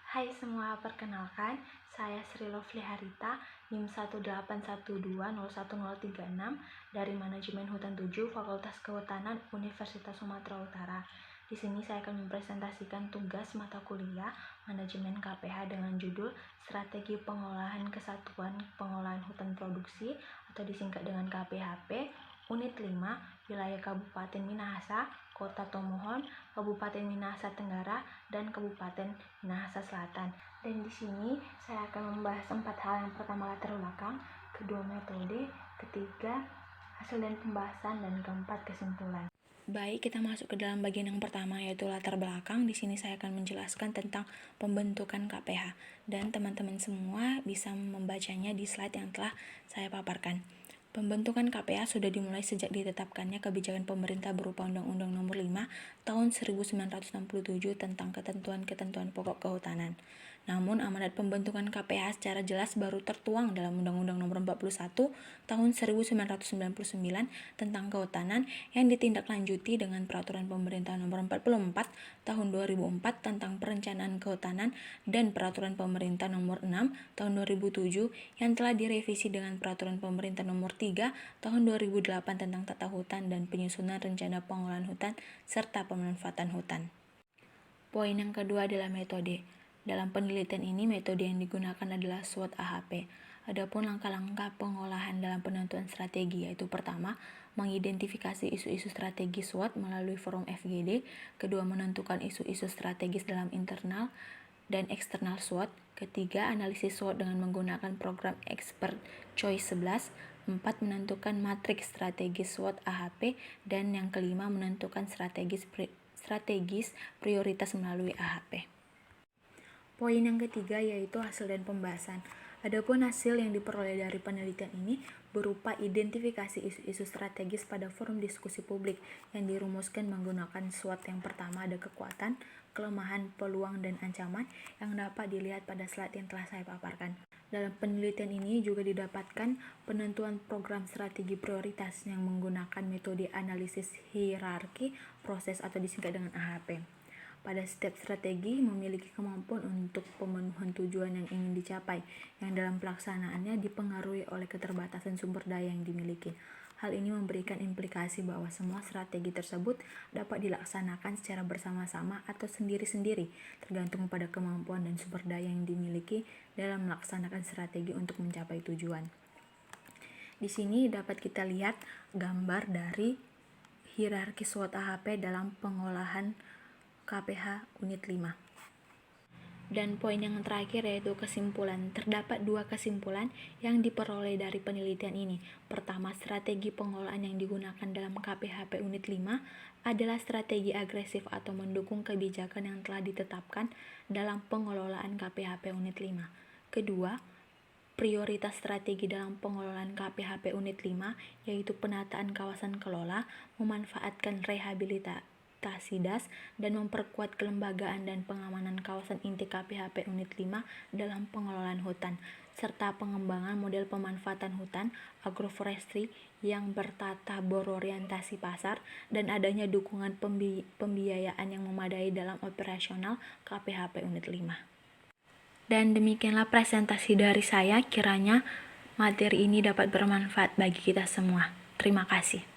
Hai semua, perkenalkan, saya Sri Lovely Harita, NIM 181201036 dari Manajemen Hutan 7 Fakultas Kehutanan Universitas Sumatera Utara. Di sini saya akan mempresentasikan tugas mata kuliah Manajemen KPH dengan judul Strategi Pengolahan Kesatuan Pengolahan Hutan Produksi atau disingkat dengan KPHP, Unit 5, Wilayah Kabupaten Minahasa, Kota Tomohon, Kabupaten Minahasa Tenggara, dan Kabupaten Minahasa Selatan. Dan di sini saya akan membahas 4 hal. Yang pertama, latar belakang, kedua, metode, ketiga, hasil dan pembahasan, dan keempat, kesimpulan. Baik, kita masuk ke dalam bagian yang pertama, yaitu latar belakang. Di sini saya akan menjelaskan tentang pembentukan KPH, dan teman-teman semua bisa membacanya di slide yang telah saya paparkan. Pembentukan KPH sudah dimulai sejak ditetapkannya kebijakan pemerintah berupa Undang-Undang Nomor 5 Tahun 1967 tentang ketentuan-ketentuan pokok kehutanan. Namun, amanat pembentukan KPH secara jelas baru tertuang dalam Undang-Undang Nomor 41 Tahun 1999 tentang kehutanan yang ditindaklanjuti dengan Peraturan Pemerintah Nomor 44 Tahun 2004 tentang perencanaan kehutanan dan Peraturan Pemerintah Nomor 6 Tahun 2007 yang telah direvisi dengan Peraturan Pemerintah Nomor 3 Tahun 2008 tentang tata hutan dan penyusunan rencana pengolahan hutan serta pemanfaatan hutan. Poin yang kedua adalah metode. Dalam penelitian ini, metode yang digunakan adalah SWOT AHP. Adapun langkah-langkah pengolahan dalam penentuan strategi, yaitu pertama, mengidentifikasi isu-isu strategis SWOT melalui forum FGD, kedua, menentukan isu-isu strategis dalam internal dan eksternal SWOT, ketiga, analisis SWOT dengan menggunakan program Expert Choice 11, 4, menentukan matriks strategis SWOT AHP, dan yang kelima, menentukan strategis prioritas melalui AHP. Poin yang ketiga yaitu hasil dan pembahasan. Adapun hasil yang diperoleh dari penelitian ini berupa identifikasi isu-isu strategis pada forum diskusi publik yang dirumuskan menggunakan SWOT. Yang pertama ada kekuatan, kelemahan, peluang, dan ancaman yang dapat dilihat pada slide yang telah saya paparkan. Dalam penelitian ini juga didapatkan penentuan program strategi prioritas yang menggunakan metode analisis hierarki proses atau disingkat dengan AHP. Pada setiap strategi memiliki kemampuan untuk pemenuhan tujuan yang ingin dicapai, yang dalam pelaksanaannya dipengaruhi oleh keterbatasan sumber daya yang dimiliki. Hal ini memberikan implikasi bahwa semua strategi tersebut dapat dilaksanakan secara bersama-sama atau sendiri-sendiri, tergantung pada kemampuan dan sumber daya yang dimiliki dalam melaksanakan strategi untuk mencapai tujuan. Di sini dapat kita lihat gambar dari hierarki SWOT AHP dalam pengolahan KPH Unit 5. Dan poin yang terakhir yaitu kesimpulan. Terdapat 2 kesimpulan yang diperoleh dari penelitian ini. Pertama, strategi pengolahan yang digunakan dalam KPHP Unit 5 adalah strategi agresif atau mendukung kebijakan yang telah ditetapkan dalam pengelolaan KPHP Unit 5. Kedua, prioritas strategi dalam pengelolaan KPHP Unit 5 yaitu penataan kawasan kelola, memanfaatkan rehabilitasi das, dan memperkuat kelembagaan dan pengamanan kawasan inti KPHP Unit 5 dalam pengelolaan hutan, serta pengembangan model pemanfaatan hutan agroforestry yang bertata berorientasi pasar dan adanya dukungan pembiayaan yang memadai dalam operasional KPHP Unit 5. Dan demikianlah presentasi dari saya, kiranya materi ini dapat bermanfaat bagi kita semua. Terima kasih.